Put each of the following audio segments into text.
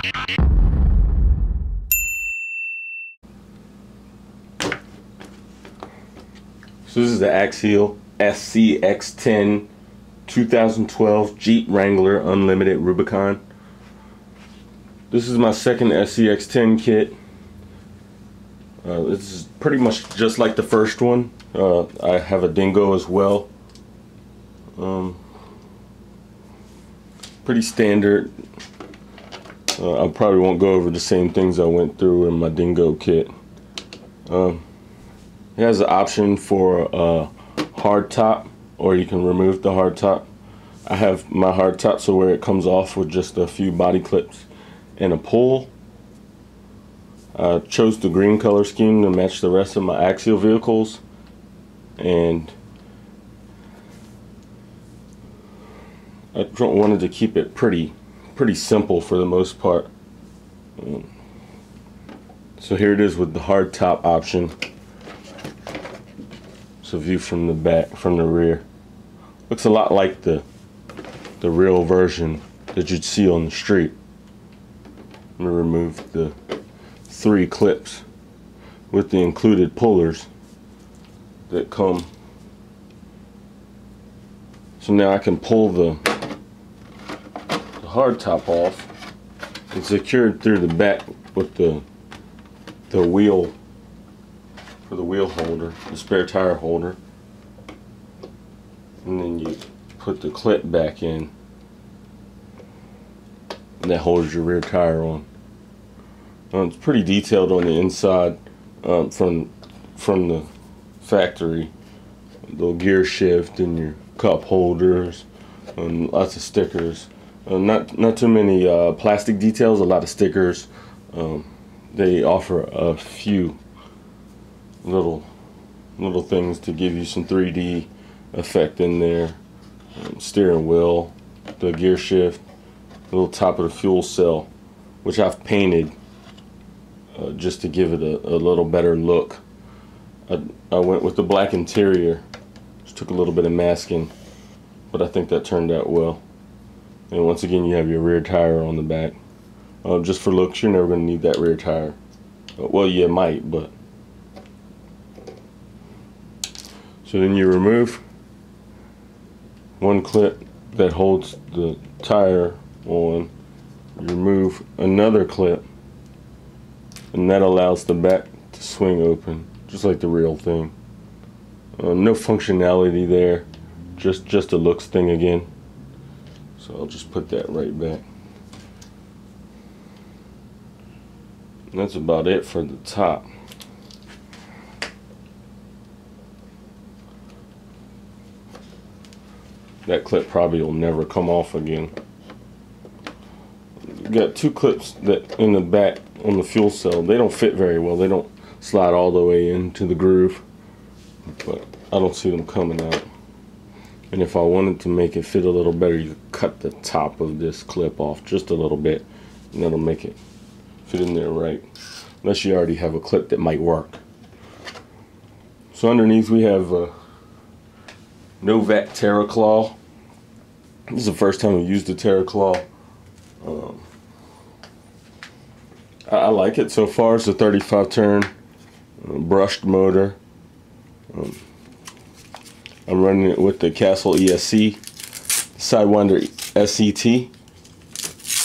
So this is the Axial SCX10 2012 Jeep Wrangler Unlimited Rubicon. This is my second SCX10 kit. This is pretty much just like the first one. I have a dingo as well. Pretty standard. I probably won't go over the same things I went through in my dingo kit. It has an option for a hardtop, or you can remove the hardtop. I have my hardtop so where it comes off with just a few body clips and a pull. I chose the green color scheme to match the rest of my Axial vehicles, and I wanted to keep it pretty simple for the most part. So here it is with the hardtop option. It's a view from the back, from the rear. Looks a lot like the real version that you'd see on the street. I'm gonna remove the 3 clips with the included pullers that come. So now I can pull the hardtop off. It's secured through the back with the wheel, for the wheel holder, the spare tire holder, and then you put the clip back in, and that holds your rear tire on. It's pretty detailed on the inside from the factory. The gear shift and your cup holders, and lots of stickers. Not too many plastic details, a lot of stickers. They offer a few little things to give you some 3D effect in there. Steering wheel, the gear shift, the little top of the fuel cell, which I've painted just to give it a little better look. I went with the black interior. Just took a little bit of masking, but I think that turned out well. And once again, you have your rear tire on the back. Just for looks, you're never going to need that rear tire. Well, you might, but. So then you remove one clip that holds the tire on. You remove another clip, and that allows the back to swing open, just like the real thing. No functionality there, just a looks thing again. So I'll just put that right back. And that's about it for the top. That clip probably will never come off again. You got 2 clips that in the back on the fuel cell. They don't fit very well. They don't slide all the way into the groove, but I don't see them coming out. And if I wanted to make it fit a little better, you could cut the top of this clip off just a little bit, and that'll make it fit in there right. Unless you already have a clip that might work. So underneath we have Novak TerraClaw. This is the first time we used the TerraClaw. I like it so far. It's a 35 turn brushed motor. I'm running it with the Castle ESC Sidewinder SET,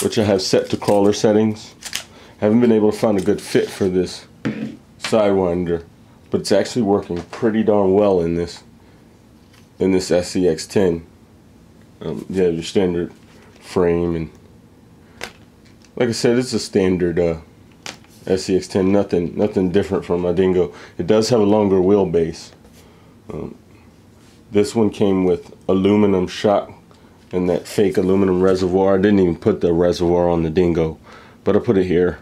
which I have set to crawler settings. Haven't been able to find a good fit for this Sidewinder, but it's actually working pretty darn well in this SCX10. You have your standard frame, and like I said, it's a standard SCX10. Nothing different from my dingo. It does have a longer wheelbase. This one came with aluminum shock and that fake aluminum reservoir. I didn't even put the reservoir on the dingo, but I put it here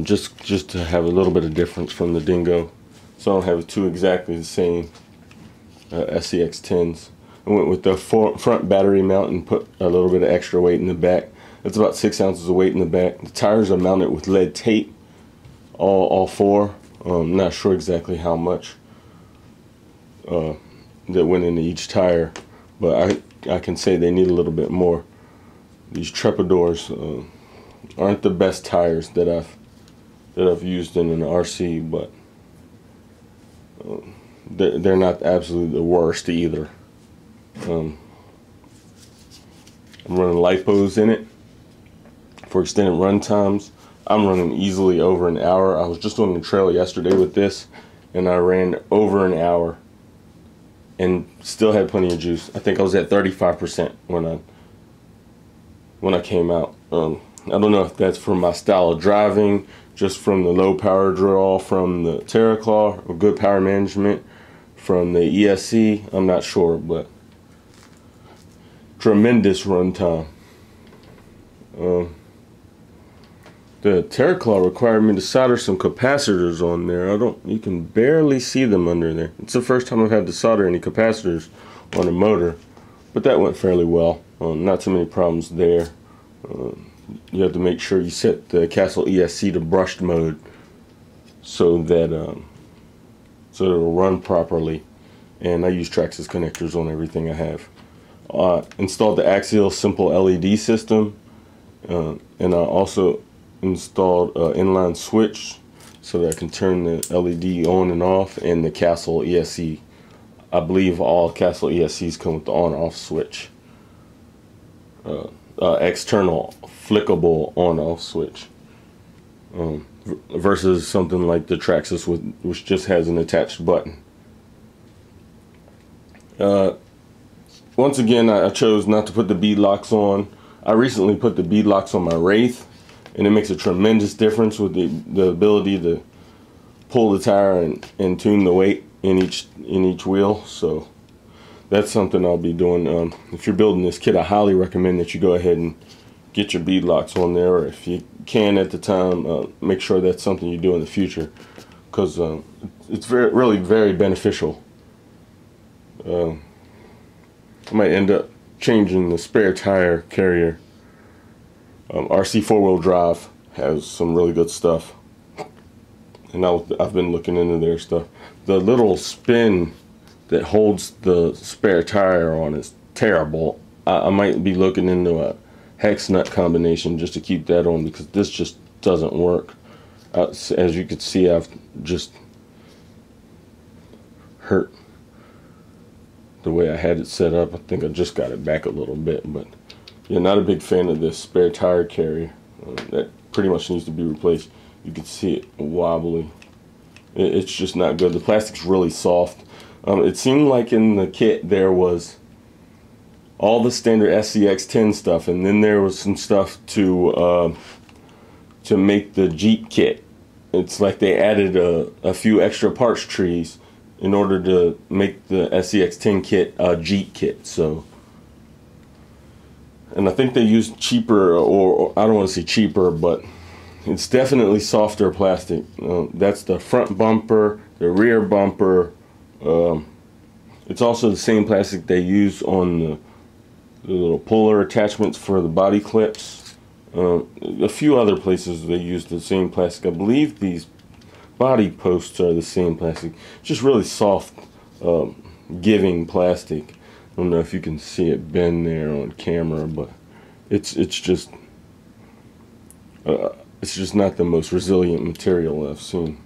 just to have a little bit of difference from the dingo, so I don't have 2 exactly the same SCX10s. I went with the front battery mount and put a little bit of extra weight in the back. It's about 6 ounces of weight in the back. The tires are mounted with lead tape, all 4. I'm not sure exactly how much that went into each tire, but I can say they need a little bit more. These trepidors aren't the best tires that I've used in an RC, but they're not absolutely the worst either. I'm running lipos in it for extended run times. I'm running easily over an hour. I was just on the trail yesterday with this, and I ran over an hour and still had plenty of juice. I think I was at 35% when I came out. I don't know if that's from my style of driving, just from the low power draw from the TerraClaw, or good power management from the ESC. I'm not sure, but tremendous run time. The TerraClaw required me to solder some capacitors on there. You can barely see them under there. It's the first time I've had to solder any capacitors on a motor, but that went fairly well. Not too many problems there. You have to make sure you set the Axial ESC to brushed mode so that it'll run properly. And I use Traxxas connectors on everything I have. Installed the Axial simple LED system, and I also installed an inline switch so that I can turn the LED on and off, and the Axial ESC. I believe all Axial ESCs come with the on-off switch. External flickable on-off switch, versus something like the Traxxas, which just has an attached button. Once again, I chose not to put the bead locks on. I recently put the bead locks on my Wraith, and it makes a tremendous difference with the ability to pull the tire and tune the weight in each wheel. So that's something I'll be doing. If you're building this kit, I highly recommend that you go ahead and get your bead locks on there, or if you can at the time, make sure that's something you do in the future, because it's really very beneficial. I might end up changing the spare tire carrier. RC 4-wheel drive has some really good stuff, and I've been looking into their stuff. The little spin that holds the spare tire on is terrible. I might be looking into a hex nut combination just to keep that on, because this just doesn't work. As you can see, I've just hurt the way I had it set up. I think I just got it back a little bit, but yeah, not a big fan of this spare tire carrier. That pretty much needs to be replaced. You can see it wobbly. It's just not good. The plastic's really soft. It seemed like in the kit there was all the standard SCX10 stuff, and then there was some stuff to make the Jeep kit. It's like they added a few extra parts trees in order to make the SCX10 kit a Jeep kit. So, and I think they used cheaper, or I don't want to say cheaper, but it's definitely softer plastic. That's the front bumper, the rear bumper. It's also the same plastic they use on the little puller attachments for the body clips. A few other places they use the same plastic. I believe these body posts are the same plastic. Just really soft, giving plastic. I don't know if you can see it bend there on camera, but it's just not the most resilient material I've seen.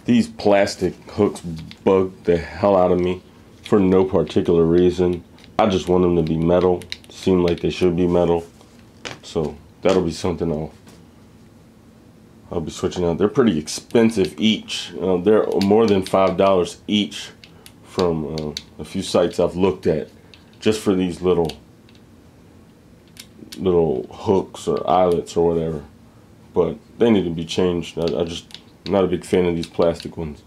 These plastic hooks bug the hell out of me for no particular reason. I just want them to be metal. Seem like they should be metal. So that'll be something I'll be switching out. They're pretty expensive each. They're more than $5 each from a few sites I've looked at, just for these little hooks or eyelets or whatever. But they need to be changed. I'm not a big fan of these plastic ones.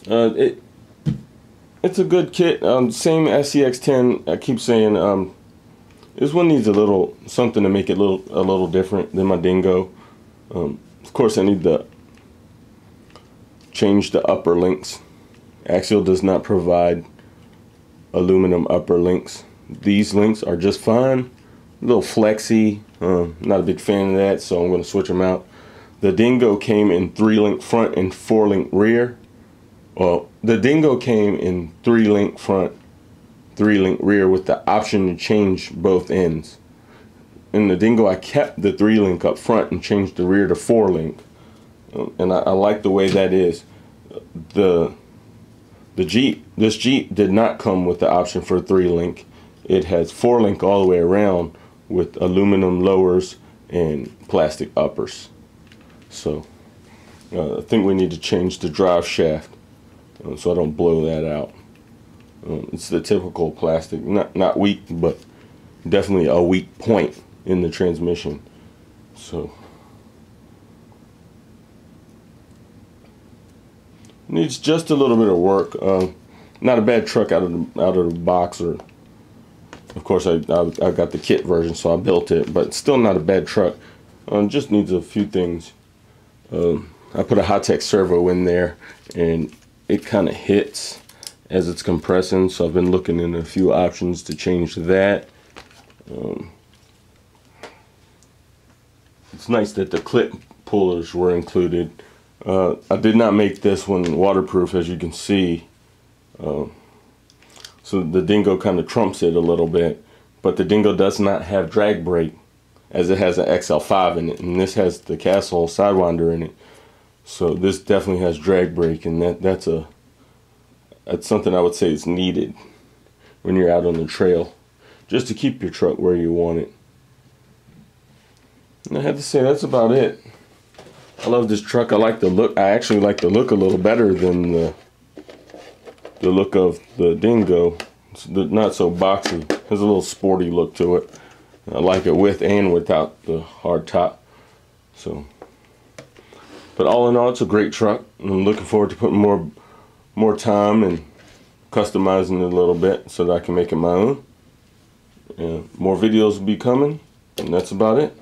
It's a good kit. Same SCX10. I keep saying this one needs a little something to make it a little different than my Dingo. Of course, I need to change the upper links. Axial does not provide aluminum upper links. These links are just fine. A little flexy. Not a big fan of that, so I'm going to switch them out. The Dingo came in 3-link front and 4-link rear. Well, the Dingo came in 3-link front, 3-link rear with the option to change both ends. In the Dingo, I kept the 3-link up front and changed the rear to 4-link, and I like the way that is. This Jeep did not come with the option for 3-link. It has 4-link all the way around with aluminum lowers and plastic uppers. So I think we need to change the drive shaft so I don't blow that out. It's the typical plastic, not weak, but definitely a weak point in the transmission. So needs just a little bit of work. Not a bad truck out of the box, or of course I got the kit version, so I built it, but still not a bad truck. Just needs a few things. I put a high-tech servo in there, and it kind of hits as it's compressing, so I've been looking into a few options to change that. It's nice that the clip pullers were included. I did not make this one waterproof, as you can see, so the Dingo kind of trumps it a little bit, but the Dingo does not have drag brake, as it has an XL5 in it, and this has the Castle Sidewinder in it. So this definitely has drag brake, and that's something I would say is needed when you're out on the trail, just to keep your truck where you want it. And I have to say, that's about it. I love this truck. I like the look. I actually like the look a little better than the look of the Dingo. It's not so boxy. Has a little sporty look to it. I like it with and without the hard top. So, but all in all, it's a great truck. I'm looking forward to putting more time and customizing it a little bit so that I can make it my own. And more videos will be coming, and that's about it.